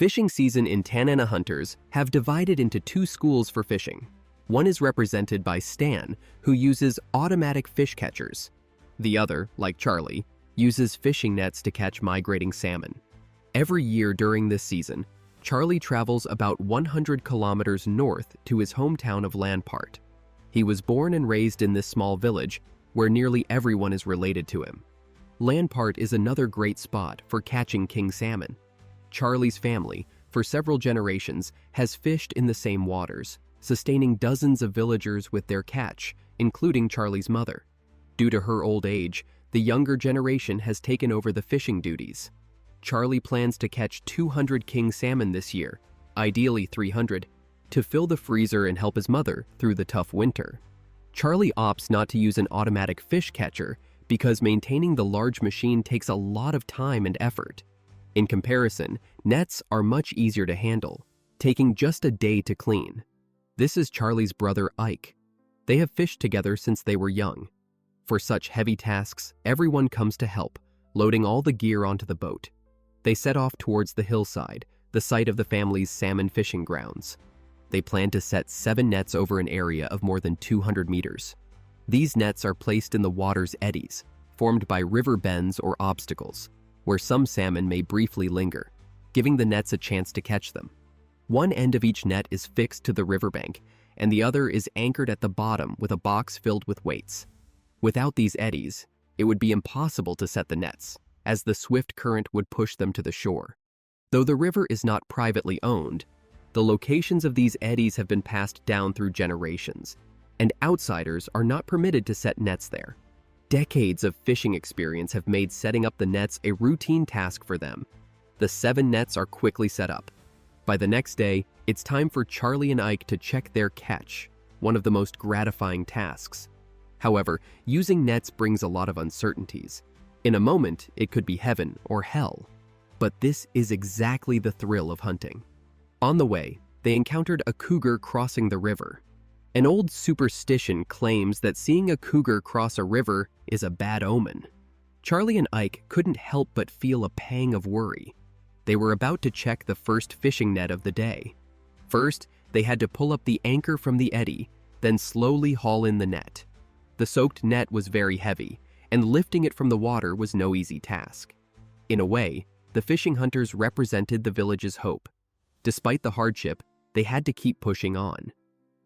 Fishing season in Tanana hunters have divided into two schools for fishing. One is represented by Stan, who uses automatic fish catchers. The other, like Charlie, uses fishing nets to catch migrating salmon. Every year during this season, Charlie travels about 100 kilometers north to his hometown of Lampart. He was born and raised in this small village where nearly everyone is related to him. Lampart is another great spot for catching king salmon. Charlie's family, for several generations, has fished in the same waters, sustaining dozens of villagers with their catch, including Charlie's mother. Due to her old age, the younger generation has taken over the fishing duties. Charlie plans to catch 200 king salmon this year, ideally 300, to fill the freezer and help his mother through the tough winter. Charlie opts not to use an automatic fish catcher because maintaining the large machine takes a lot of time and effort. In comparison, nets are much easier to handle, taking just a day to clean. This is Charlie's brother Ike. They have fished together since they were young. For such heavy tasks, everyone comes to help, loading all the gear onto the boat. They set off towards the hillside, the site of the family's salmon fishing grounds. They plan to set 7 nets over an area of more than 200 meters. These nets are placed in the water's eddies, formed by river bends or obstacles, where some salmon may briefly linger, giving the nets a chance to catch them. One end of each net is fixed to the riverbank, and the other is anchored at the bottom with a box filled with weights. Without these eddies, it would be impossible to set the nets, as the swift current would push them to the shore. Though the river is not privately owned, the locations of these eddies have been passed down through generations, and outsiders are not permitted to set nets there. Decades of fishing experience have made setting up the nets a routine task for them. The 7 nets are quickly set up. By the next day, it's time for Charlie and Ike to check their catch, one of the most gratifying tasks. However, using nets brings a lot of uncertainties. In a moment, it could be heaven or hell. But this is exactly the thrill of hunting. On the way, they encountered a cougar crossing the river. An old superstition claims that seeing a cougar cross a river is a bad omen. Charlie and Ike couldn't help but feel a pang of worry. They were about to check the first fishing net of the day. First, they had to pull up the anchor from the eddy, then slowly haul in the net. The soaked net was very heavy, and lifting it from the water was no easy task. In a way, the fishing hunters represented the village's hope. Despite the hardship, they had to keep pushing on.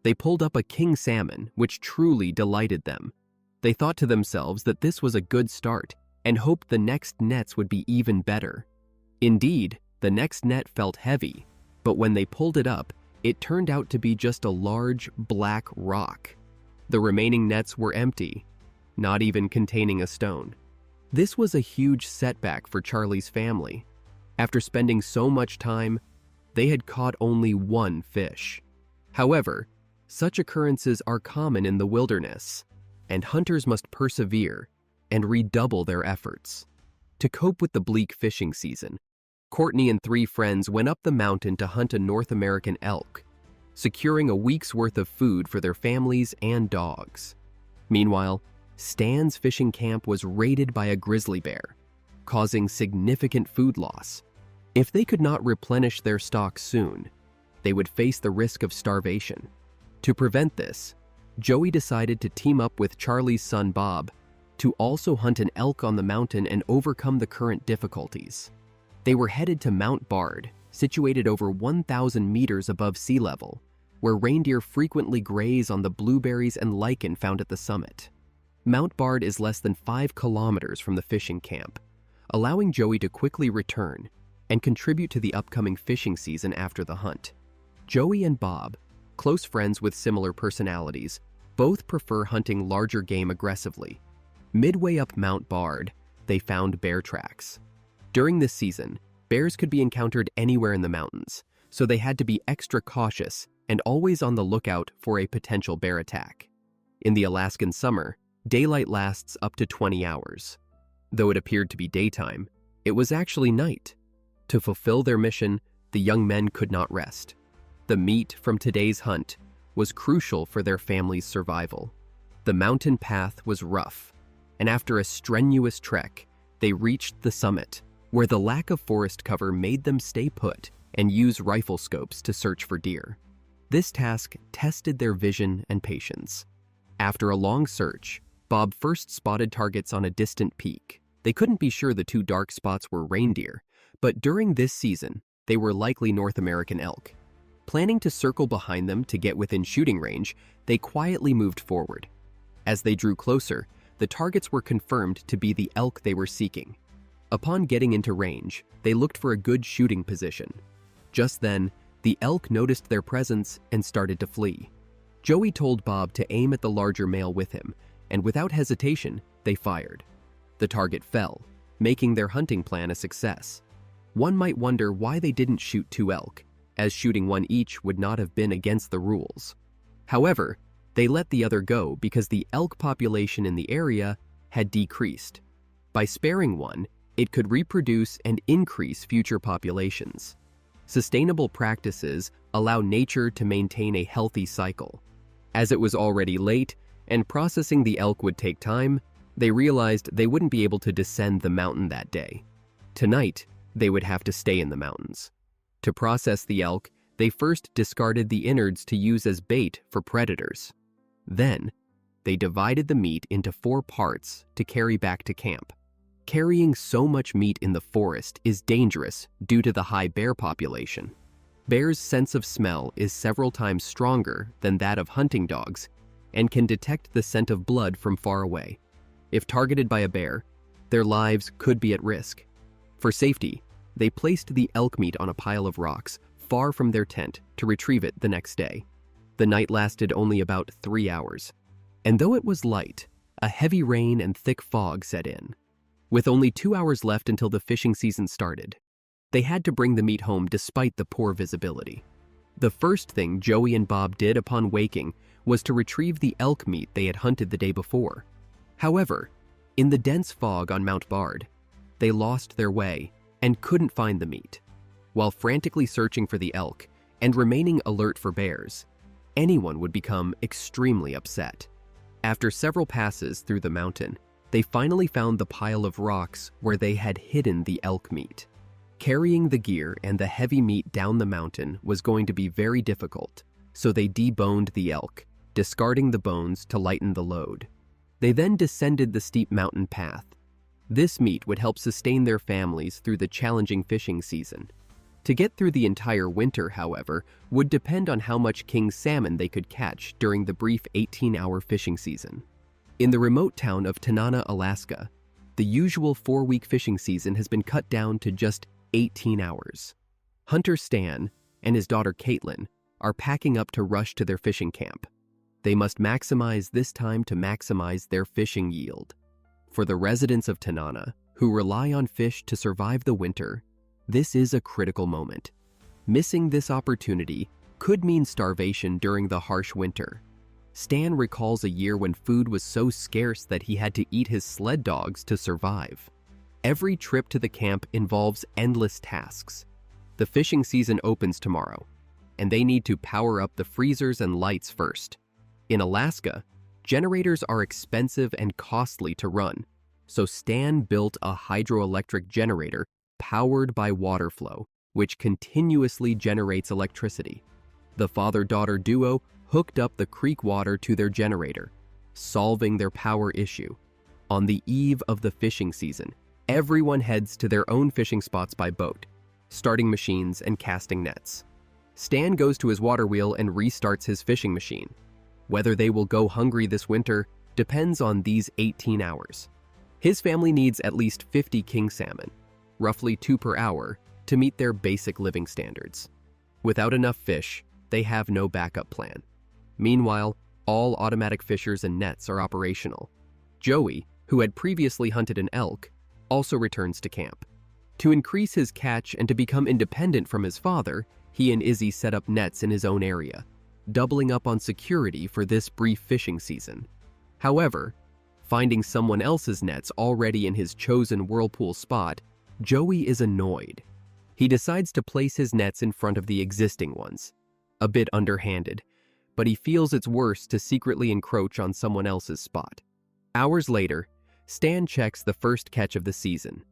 They pulled up a king salmon, which truly delighted them. They thought to themselves that this was a good start and hoped the next nets would be even better. Indeed, the next net felt heavy, but when they pulled it up, it turned out to be just a large, black rock. The remaining nets were empty, not even containing a stone. This was a huge setback for Charlie's family. After spending so much time, they had caught only 1 fish. However, such occurrences are common in the wilderness, and hunters must persevere and redouble their efforts. To cope with the bleak fishing season, Courtney and 3 friends went up the mountain to hunt a North American elk, securing a week's worth of food for their families and dogs. Meanwhile, Stan's fishing camp was raided by a grizzly bear, causing significant food loss. If they could not replenish their stock soon, they would face the risk of starvation. To prevent this, Joey decided to team up with Charlie's son Bob to also hunt an elk on the mountain and overcome the current difficulties. They were headed to Mount Bard, situated over 1,000 meters above sea level, where reindeer frequently graze on the blueberries and lichen found at the summit. Mount Bard is less than 5 kilometers from the fishing camp, allowing Joey to quickly return and contribute to the upcoming fishing season after the hunt. Joey and Bob, close friends with similar personalities, both prefer hunting larger game aggressively. Midway up Mount Bard, they found bear tracks. During this season, bears could be encountered anywhere in the mountains, so they had to be extra cautious and always on the lookout for a potential bear attack. In the Alaskan summer, daylight lasts up to 20 hours. Though it appeared to be daytime, it was actually night. To fulfill their mission, the young men could not rest. The meat from today's hunt was crucial for their family's survival. The mountain path was rough, and after a strenuous trek, they reached the summit, where the lack of forest cover made them stay put and use rifle scopes to search for deer. This task tested their vision and patience. After a long search, Bob first spotted targets on a distant peak. They couldn't be sure the two dark spots were reindeer, but during this season, they were likely North American elk. Planning to circle behind them to get within shooting range, they quietly moved forward. As they drew closer, the targets were confirmed to be the elk they were seeking. Upon getting into range, they looked for a good shooting position. Just then, the elk noticed their presence and started to flee. Joey told Bob to aim at the larger male with him, and without hesitation, they fired. The target fell, making their hunting plan a success. One might wonder why they didn't shoot two elk, as shooting one each would not have been against the rules. However, they let the other go because the elk population in the area had decreased. By sparing one, it could reproduce and increase future populations. Sustainable practices allow nature to maintain a healthy cycle. As it was already late and processing the elk would take time, they realized they wouldn't be able to descend the mountain that day. Tonight, they would have to stay in the mountains. To process the elk, they first discarded the innards to use as bait for predators. Then, they divided the meat into 4 parts to carry back to camp. Carrying so much meat in the forest is dangerous due to the high bear population. Bears' sense of smell is several times stronger than that of hunting dogs and can detect the scent of blood from far away. If targeted by a bear, their lives could be at risk. For safety, they placed the elk meat on a pile of rocks far from their tent to retrieve it the next day. The night lasted only about 3 hours, and though it was light, a heavy rain and thick fog set in. With only 2 hours left until the fishing season started, they had to bring the meat home despite the poor visibility. The first thing Joey and Bob did upon waking was to retrieve the elk meat they had hunted the day before. However, in the dense fog on Mount Bard, they lost their way and couldn't find the meat. While frantically searching for the elk and remaining alert for bears, anyone would become extremely upset. After several passes through the mountain, they finally found the pile of rocks where they had hidden the elk meat. Carrying the gear and the heavy meat down the mountain was going to be very difficult, so they deboned the elk, discarding the bones to lighten the load. They then descended the steep mountain path. This meat would help sustain their families through the challenging fishing season. To get through the entire winter, however, would depend on how much king salmon they could catch during the brief 18-hour fishing season. In the remote town of Tanana, Alaska, the usual 4-week fishing season has been cut down to just 18 hours. Hunter Stan and his daughter Caitlin are packing up to rush to their fishing camp. They must maximize this time to maximize their fishing yield. For the residents of Tanana, who rely on fish to survive the winter, this is a critical moment. Missing this opportunity could mean starvation during the harsh winter. Stan recalls a year when food was so scarce that he had to eat his sled dogs to survive. Every trip to the camp involves endless tasks. The fishing season opens tomorrow, and they need to power up the freezers and lights first. In Alaska, generators are expensive and costly to run, so Stan built a hydroelectric generator powered by water flow, which continuously generates electricity. The father-daughter duo hooked up the creek water to their generator, solving their power issue. On the eve of the fishing season, everyone heads to their own fishing spots by boat, starting machines and casting nets. Stan goes to his water wheel and restarts his fishing machine. Whether they will go hungry this winter depends on these 18 hours. His family needs at least 50 king salmon, roughly 2 per hour, to meet their basic living standards. Without enough fish, they have no backup plan. Meanwhile, all automatic fishers and nets are operational. Joey, who had previously hunted an elk, also returns to camp. To increase his catch and to become independent from his father, he and Izzy set up nets in his own area, doubling up on security for this brief fishing season. However, finding someone else's nets already in his chosen whirlpool spot, Joey is annoyed. He decides to place his nets in front of the existing ones. A bit underhanded, but he feels it's worse to secretly encroach on someone else's spot. Hours later, Stan checks the first catch of the season.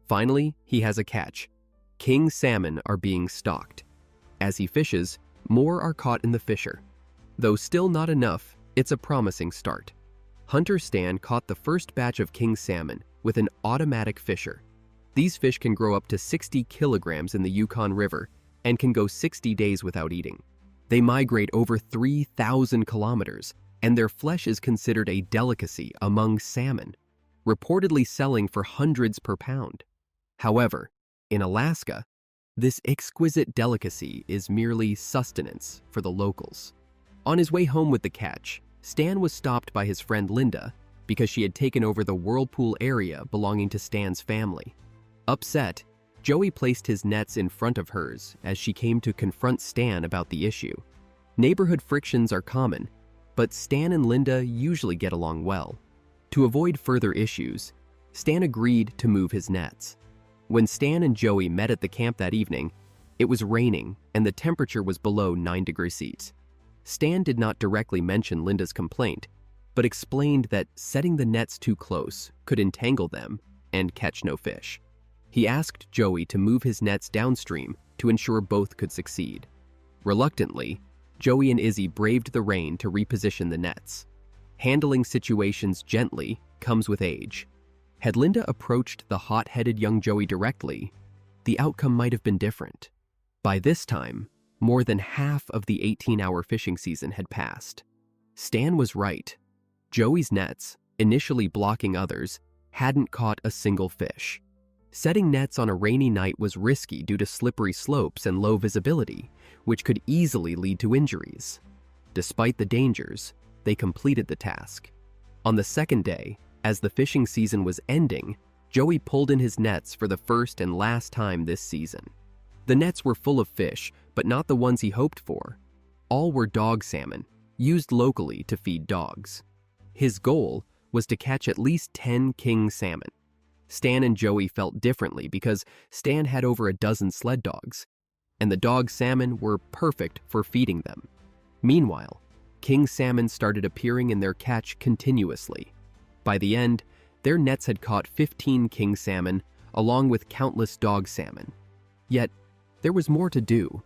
Finally, he has a catch. king salmon are being stalked. As he fishes, more are caught in the fisher. Though still not enough, it's a promising start. Hunter Stan caught the first batch of king salmon with an automatic fisher. These fish can grow up to 60 kilograms in the Yukon River and can go 60 days without eating. They migrate over 3,000 kilometers, and their flesh is considered a delicacy among salmon, reportedly selling for hundreds per pound. However, in Alaska, this exquisite delicacy is merely sustenance for the locals. On his way home with the catch, Stan was stopped by his friend Linda because she had taken over the whirlpool area belonging to Stan's family. Upset, Joey placed his nets in front of hers as she came to confront Stan about the issue. Neighborhood frictions are common, but Stan and Linda usually get along well. To avoid further issues, Stan agreed to move his nets. When Stan and Joey met at the camp that evening, it was raining and the temperature was below 9 degrees Celsius. Stan did not directly mention Linda's complaint, but explained that setting the nets too close could entangle them and catch no fish. He asked Joey to move his nets downstream to ensure both could succeed. Reluctantly, Joey and Izzy braved the rain to reposition the nets. Handling situations gently comes with age. Had Linda approached the hot-headed young Joey directly, the outcome might have been different. By this time, more than half of the 18-hour fishing season had passed. Stan was right. Joey's nets, initially blocking others, hadn't caught a single fish. Setting nets on a rainy night was risky due to slippery slopes and low visibility, which could easily lead to injuries. Despite the dangers, they completed the task. On the second day, as the fishing season was ending, Joey pulled in his nets for the first and last time this season. The nets were full of fish, but not the ones he hoped for. All were dog salmon, used locally to feed dogs. His goal was to catch at least 10 king salmon. Stan and Joey felt differently because Stan had over a dozen sled dogs, and the dog salmon were perfect for feeding them. Meanwhile, king salmon started appearing in their catch continuously. By the end, their nets had caught 15 king salmon, along with countless dog salmon. Yet, there was more to do.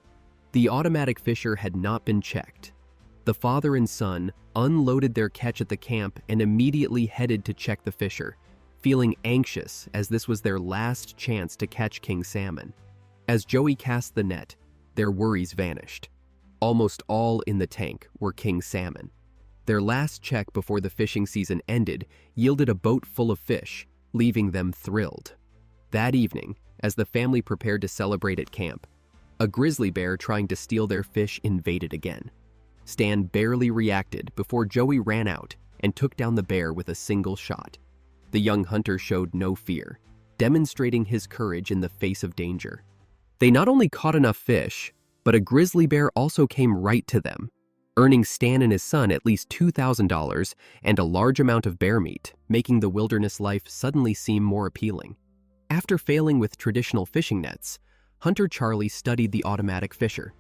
The automatic fisher had not been checked. The father and son unloaded their catch at the camp and immediately headed to check the fisher, feeling anxious as this was their last chance to catch king salmon. As Joey cast the net, their worries vanished. Almost all in the tank were king salmon. Their last check before the fishing season ended yielded a boat full of fish, leaving them thrilled. That evening, as the family prepared to celebrate at camp, a grizzly bear trying to steal their fish invaded again. Stan barely reacted before Joey ran out and took down the bear with a single shot. The young hunter showed no fear, demonstrating his courage in the face of danger. They not only caught enough fish, but a grizzly bear also came right to them, earning Stan and his son at least $2,000 and a large amount of bear meat, making the wilderness life suddenly seem more appealing. After failing with traditional fishing nets, Hunter Charlie studied the automatic fisher.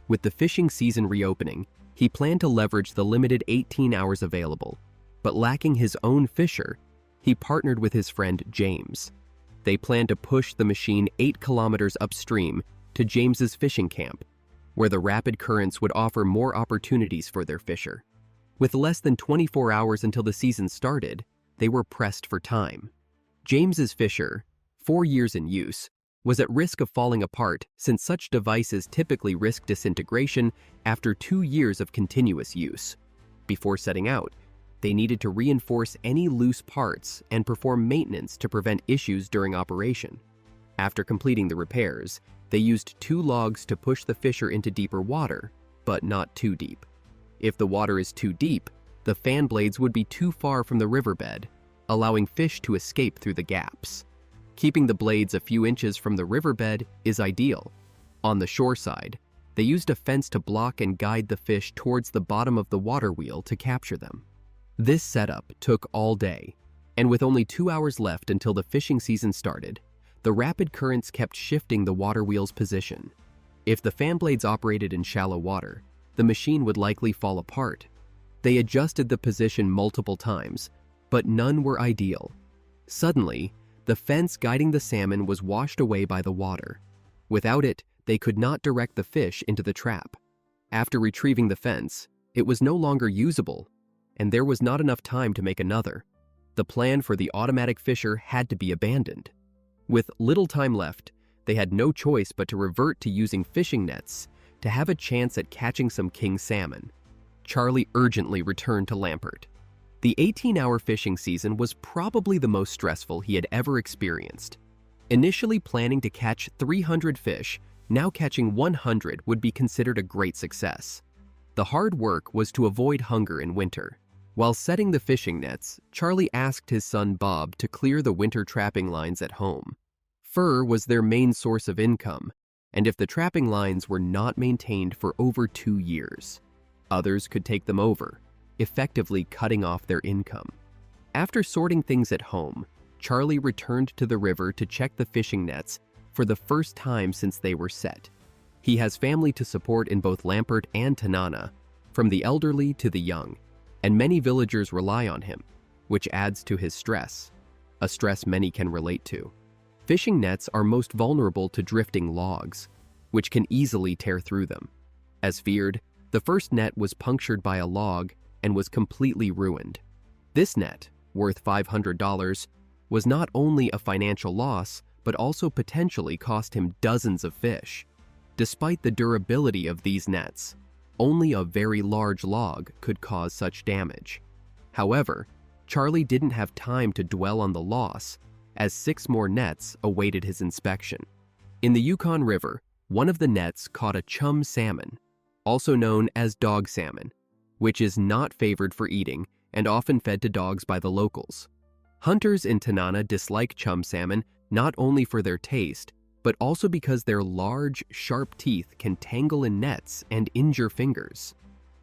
With the fishing season reopening, he planned to leverage the limited 18 hours available, but lacking his own fisher, he partnered with his friend James. They planned to push the machine 8 kilometers upstream to James's fishing camp, where the rapid currents would offer more opportunities for their fisher. With less than 24 hours until the season started, they were pressed for time. James's fisher, 4 years in use, was at risk of falling apart since such devices typically risk disintegration after 2 years of continuous use. Before setting out, they needed to reinforce any loose parts and perform maintenance to prevent issues during operation. After completing the repairs, they used 2 logs to push the fisher into deeper water, but not too deep. If the water is too deep, the fan blades would be too far from the riverbed, allowing fish to escape through the gaps. Keeping the blades a few inches from the riverbed is ideal. On the shore side, they used a fence to block and guide the fish towards the bottom of the water wheel to capture them. This setup took all day, and with only 2 hours left until the fishing season started, the rapid currents kept shifting the water wheel's position. If the fan blades operated in shallow water, the machine would likely fall apart. They adjusted the position multiple times, but none were ideal. Suddenly, the fence guiding the salmon was washed away by the water. Without it, they could not direct the fish into the trap. After retrieving the fence, it was no longer usable, and there was not enough time to make another. The plan for the automatic fisher had to be abandoned. With little time left, they had no choice but to revert to using fishing nets to have a chance at catching some king salmon. Charlie urgently returned to Lampert. The 18-hour fishing season was probably the most stressful he had ever experienced. Initially planning to catch 300 fish, now catching 100 would be considered a great success. The hard work was to avoid hunger in winter. While setting the fishing nets, Charlie asked his son Bob to clear the winter trapping lines at home. Fur was their main source of income, and if the trapping lines were not maintained for over 2 years, others could take them over, effectively cutting off their income. After sorting things at home, Charlie returned to the river to check the fishing nets for the first time since they were set. He has family to support in both Lampert and Tanana, from the elderly to the young, and many villagers rely on him, which adds to his stress, a stress many can relate to. Fishing nets are most vulnerable to drifting logs, which can easily tear through them. As feared, the first net was punctured by a log and was completely ruined. This net, worth $500, was not only a financial loss, but also potentially cost him dozens of fish. Despite the durability of these nets, only a very large log could cause such damage. However, Charlie didn't have time to dwell on the loss, as 6 more nets awaited his inspection. In the Yukon River, one of the nets caught a chum salmon, also known as dog salmon, which is not favored for eating and often fed to dogs by the locals. Hunters in Tanana dislike chum salmon not only for their taste, but also because their large, sharp teeth can tangle in nets and injure fingers.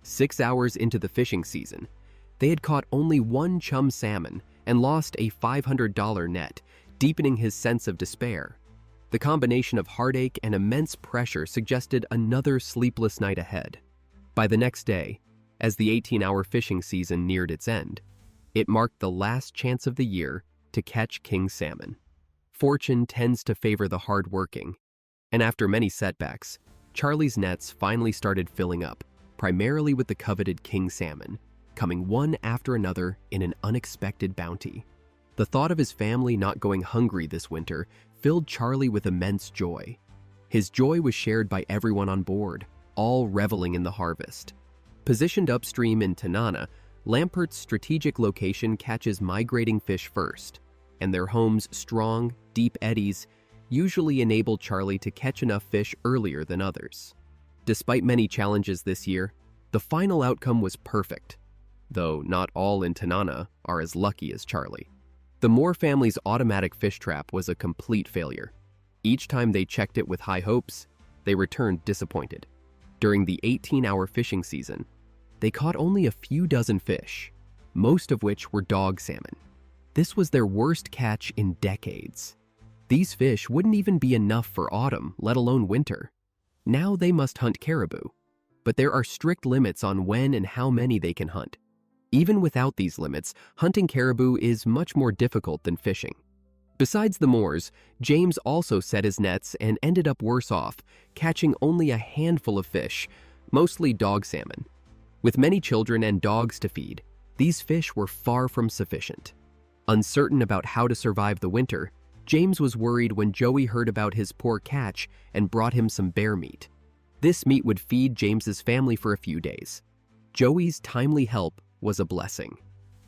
6 hours into the fishing season, they had caught only 1 chum salmon and lost a $500 net, deepening his sense of despair. The combination of heartache and immense pressure suggested another sleepless night ahead. By the next day, as the 18-hour fishing season neared its end, it marked the last chance of the year to catch king salmon. Fortune tends to favor the hard-working, and after many setbacks, Charlie's nets finally started filling up, primarily with the coveted king salmon, coming one after another in an unexpected bounty. The thought of his family not going hungry this winter filled Charlie with immense joy. His joy was shared by everyone on board, all reveling in the harvest. Positioned upstream in Tanana, Lampert's strategic location catches migrating fish first, and their home's strong, deep eddies usually enable Charlie to catch enough fish earlier than others. Despite many challenges this year, the final outcome was perfect, though not all in Tanana are as lucky as Charlie. The Moore family's automatic fish trap was a complete failure. Each time they checked it with high hopes, they returned disappointed. During the 18-hour fishing season, they caught only a few dozen fish, most of which were dog salmon. This was their worst catch in decades. These fish wouldn't even be enough for autumn, let alone winter. Now they must hunt caribou, but there are strict limits on when and how many they can hunt. Even without these limits, hunting caribou is much more difficult than fishing. Besides the Moores, James also set his nets and ended up worse off, catching only a handful of fish, mostly dog salmon. With many children and dogs to feed, these fish were far from sufficient. Uncertain about how to survive the winter, James was worried when Joey heard about his poor catch and brought him some bear meat. This meat would feed James's family for a few days. Joey's timely help was a blessing.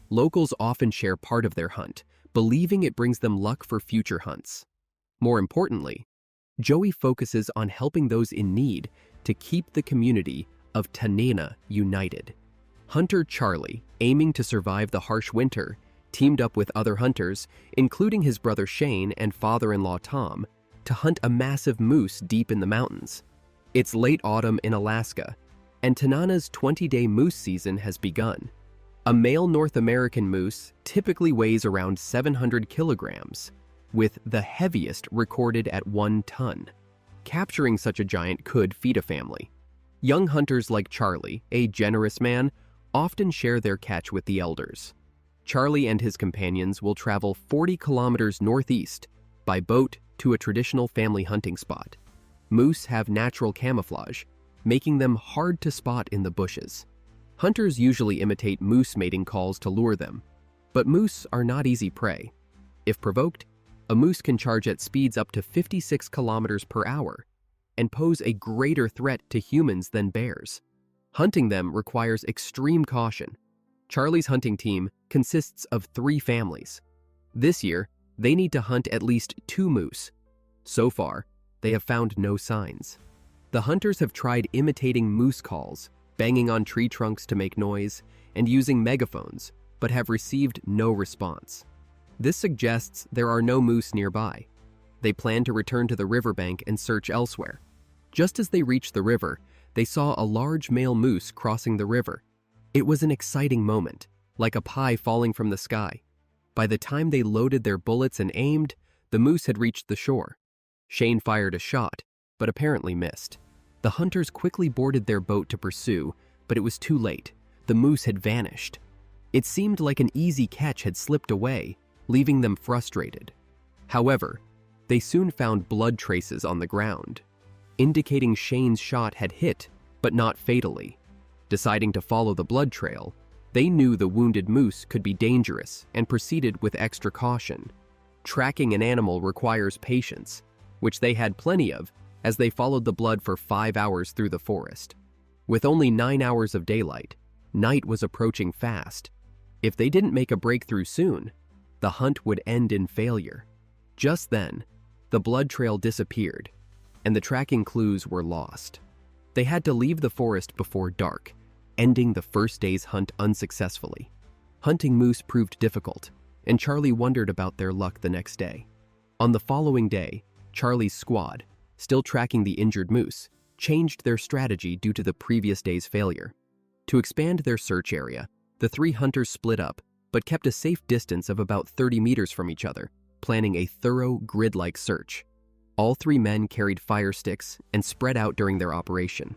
Locals often share part of their hunt, believing it brings them luck for future hunts. More importantly, Joey focuses on helping those in need to keep the community of Tanana united. Hunter Charlie, aiming to survive the harsh winter, teamed up with other hunters, including his brother Shane and father-in-law Tom, to hunt a massive moose deep in the mountains. It's late autumn in Alaska, and Tanana's 20-day moose season has begun. A male North American moose typically weighs around 700 kilograms, with the heaviest recorded at 1 ton. Capturing such a giant could feed a family. Young hunters like Charlie, a generous man, often share their catch with the elders. Charlie and his companions will travel 40 kilometers northeast by boat to a traditional family hunting spot. Moose have natural camouflage, making them hard to spot in the bushes. Hunters usually imitate moose mating calls to lure them, but moose are not easy prey. If provoked, a moose can charge at speeds up to 56 kilometers per hour and pose a greater threat to humans than bears. Hunting them requires extreme caution. Charlie's hunting team consists of 3 families. This year, they need to hunt at least 2 moose. So far, they have found no signs. The hunters have tried imitating moose calls, banging on tree trunks to make noise, and using megaphones, but have received no response. This suggests there are no moose nearby. They plan to return to the riverbank and search elsewhere. Just as they reached the river, they saw a large male moose crossing the river. It was an exciting moment, like a pie falling from the sky. By the time they loaded their bullets and aimed, the moose had reached the shore. Shane fired a shot, but apparently missed. The hunters quickly boarded their boat to pursue, but it was too late. The moose had vanished. It seemed like an easy catch had slipped away, leaving them frustrated. However, they soon found blood traces on the ground, indicating Shane's shot had hit, but not fatally. Deciding to follow the blood trail, they knew the wounded moose could be dangerous and proceeded with extra caution. Tracking an animal requires patience, which they had plenty of as they followed the blood for 5 hours through the forest. With only 9 hours of daylight, night was approaching fast. If they didn't make a breakthrough soon, the hunt would end in failure. Just then, the blood trail disappeared, and the tracking clues were lost. They had to leave the forest before dark, ending the first day's hunt unsuccessfully. Hunting moose proved difficult, and Charlie wondered about their luck the next day. On the following day, Charlie's squad, still tracking the injured moose, changed their strategy due to the previous day's failure. To expand their search area, the 3 hunters split up, but kept a safe distance of about 30 meters from each other, planning a thorough, grid-like search. All 3 men carried fire sticks and spread out during their operation.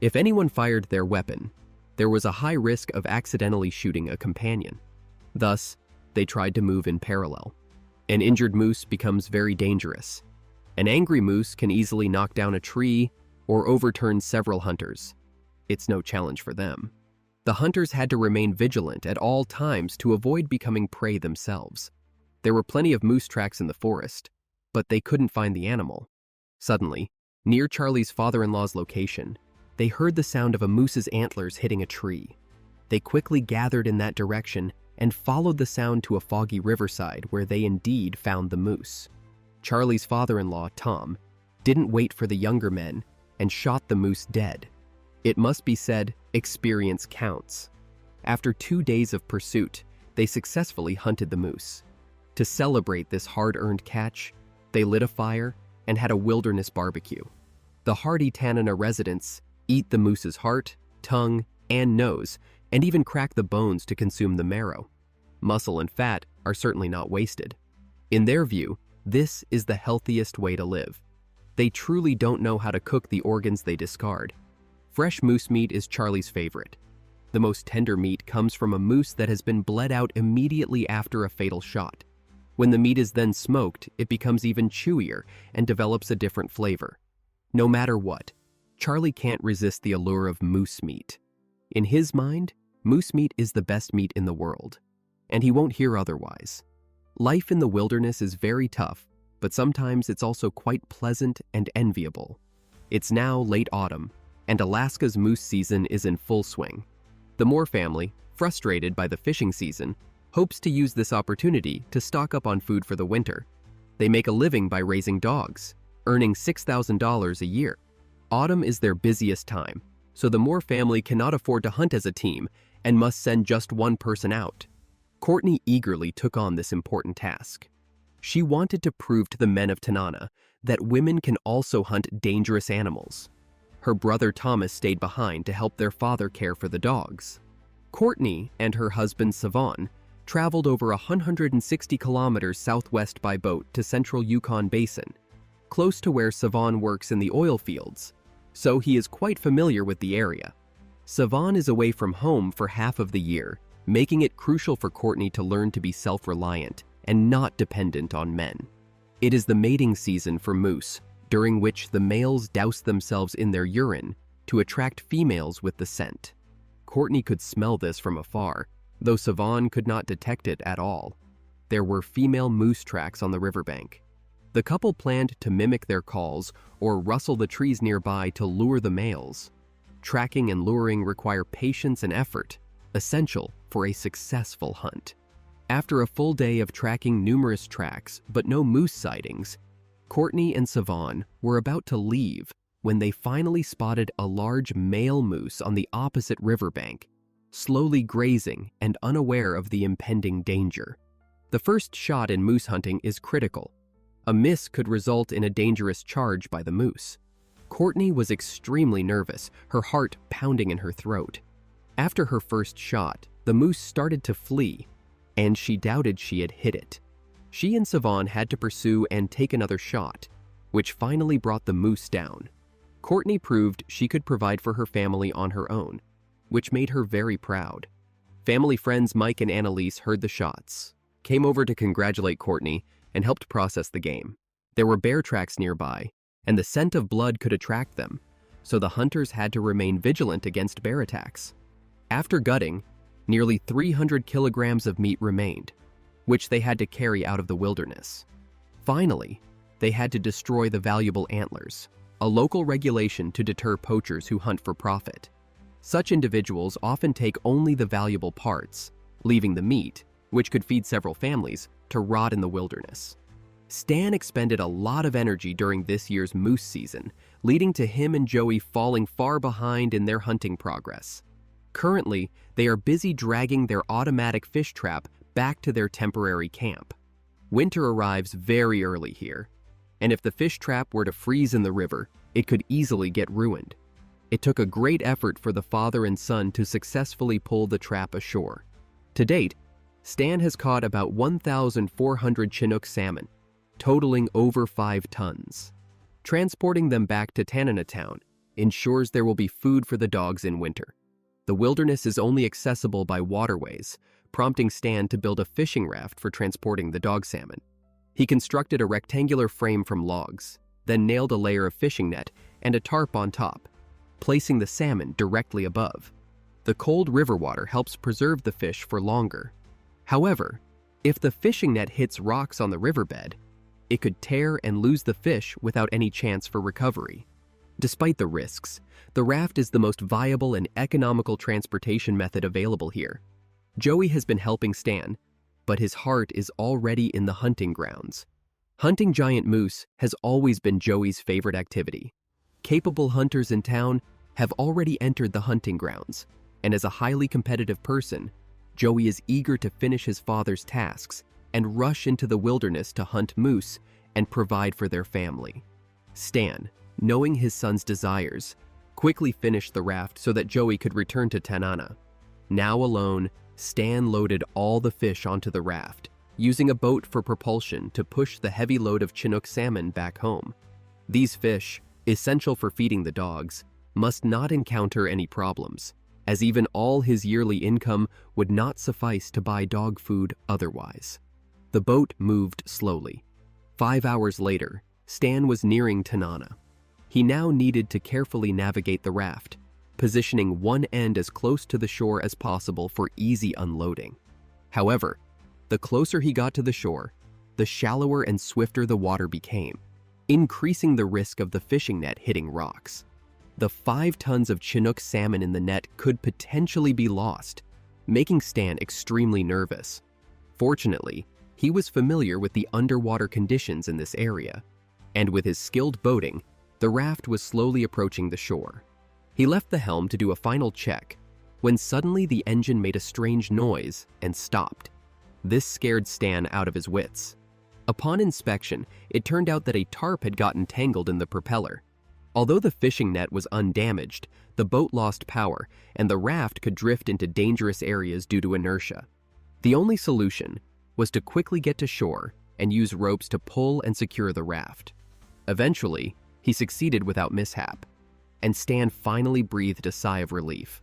If anyone fired their weapon, there was a high risk of accidentally shooting a companion. Thus, they tried to move in parallel. An injured moose becomes very dangerous. An angry moose can easily knock down a tree or overturn several hunters. It's no challenge for them. The hunters had to remain vigilant at all times to avoid becoming prey themselves. There were plenty of moose tracks in the forest, but they couldn't find the animal. Suddenly, near Charlie's father-in-law's location, they heard the sound of a moose's antlers hitting a tree. They quickly gathered in that direction and followed the sound to a foggy riverside where they indeed found the moose. Charlie's father-in-law, Tom, didn't wait for the younger men and shot the moose dead. It must be said, experience counts. After 2 days of pursuit, they successfully hunted the moose. To celebrate this hard-earned catch, they lit a fire and had a wilderness barbecue. The hardy Tanana residents eat the moose's heart, tongue, and nose, and even crack the bones to consume the marrow. Muscle and fat are certainly not wasted. In their view, this is the healthiest way to live. They truly don't know how to cook the organs they discard. Fresh moose meat is Charlie's favorite. The most tender meat comes from a moose that has been bled out immediately after a fatal shot. When the meat is then smoked, it becomes even chewier and develops a different flavor. No matter what, Charlie can't resist the allure of moose meat. In his mind, moose meat is the best meat in the world, and he won't hear otherwise. Life in the wilderness is very tough, but sometimes it's also quite pleasant and enviable. It's now late autumn, and Alaska's moose season is in full swing. The Moore family, frustrated by the fishing season, hopes to use this opportunity to stock up on food for the winter. They make a living by raising dogs, earning $6,000 a year. Autumn is their busiest time, so the Moore family cannot afford to hunt as a team and must send just one person out. Courtney eagerly took on this important task. She wanted to prove to the men of Tanana that women can also hunt dangerous animals. Her brother Thomas stayed behind to help their father care for the dogs. Courtney and her husband Savon traveled over 160 kilometers southwest by boat to central Yukon Basin, close to where Savon works in the oil fields, so he is quite familiar with the area. Savon is away from home for half of the year, making it crucial for Courtney to learn to be self-reliant and not dependent on men. It is the mating season for moose, during which the males doused themselves in their urine to attract females with the scent. Courtney could smell this from afar, though Savon could not detect it at all. There were female moose tracks on the riverbank. The couple planned to mimic their calls or rustle the trees nearby to lure the males. Tracking and luring require patience and effort, essential for a successful hunt. After a full day of tracking numerous tracks but no moose sightings, Courtney and Savon were about to leave when they finally spotted a large male moose on the opposite riverbank, slowly grazing and unaware of the impending danger. The first shot in moose hunting is critical. A miss could result in a dangerous charge by the moose. Courtney was extremely nervous, her heart pounding in her throat. After her first shot, the moose started to flee, and she doubted she had hit it. She and Savon had to pursue and take another shot, which finally brought the moose down. Courtney proved she could provide for her family on her own, which made her very proud. Family friends Mike and Annalise heard the shots, came over to congratulate Courtney, and helped process the game. There were bear tracks nearby, and the scent of blood could attract them, so the hunters had to remain vigilant against bear attacks. After gutting, nearly 300 kilograms of meat remained, which they had to carry out of the wilderness. Finally, they had to destroy the valuable antlers, a local regulation to deter poachers who hunt for profit. Such individuals often take only the valuable parts, leaving the meat, which could feed several families, to rot in the wilderness. Stan expended a lot of energy during this year's moose season, leading to him and Joey falling far behind in their hunting progress. Currently, they are busy dragging their automatic fish trap back to their temporary camp. Winter arrives very early here, and if the fish trap were to freeze in the river, it could easily get ruined. It took a great effort for the father and son to successfully pull the trap ashore. To date, Stan has caught about 1,400 Chinook salmon, totaling over 5 tons. Transporting them back to Tanana town ensures there will be food for the dogs in winter. The wilderness is only accessible by waterways, prompting Stan to build a fishing raft for transporting the dog salmon. He constructed a rectangular frame from logs, then nailed a layer of fishing net and a tarp on top, placing the salmon directly above. The cold river water helps preserve the fish for longer. However, if the fishing net hits rocks on the riverbed, it could tear and lose the fish without any chance for recovery. Despite the risks, the raft is the most viable and economical transportation method available here. Joey has been helping Stan, but his heart is already in the hunting grounds. Hunting giant moose has always been Joey's favorite activity. Capable hunters in town have already entered the hunting grounds, and as a highly competitive person, Joey is eager to finish his father's tasks and rush into the wilderness to hunt moose and provide for their family. Stan, knowing his son's desires, quickly finished the raft so that Joey could return to Tanana. Now alone, Stan loaded all the fish onto the raft, using a boat for propulsion to push the heavy load of Chinook salmon back home. These fish, essential for feeding the dogs, must not encounter any problems, as even all his yearly income would not suffice to buy dog food otherwise. The boat moved slowly. 5 hours later, Stan was nearing Tanana. He now needed to carefully navigate the raft, positioning one end as close to the shore as possible for easy unloading. However, the closer he got to the shore, the shallower and swifter the water became, increasing the risk of the fishing net hitting rocks. The 5 tons of Chinook salmon in the net could potentially be lost, making Stan extremely nervous. Fortunately, he was familiar with the underwater conditions in this area, and with his skilled boating, the raft was slowly approaching the shore. He left the helm to do a final check, when suddenly the engine made a strange noise and stopped. This scared Stan out of his wits. Upon inspection, it turned out that a tarp had gotten tangled in the propeller. Although the fishing net was undamaged, the boat lost power, and the raft could drift into dangerous areas due to inertia. The only solution was to quickly get to shore and use ropes to pull and secure the raft. Eventually, he succeeded without mishap, and Stan finally breathed a sigh of relief.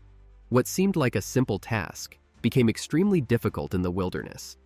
What seemed like a simple task became extremely difficult in the wilderness.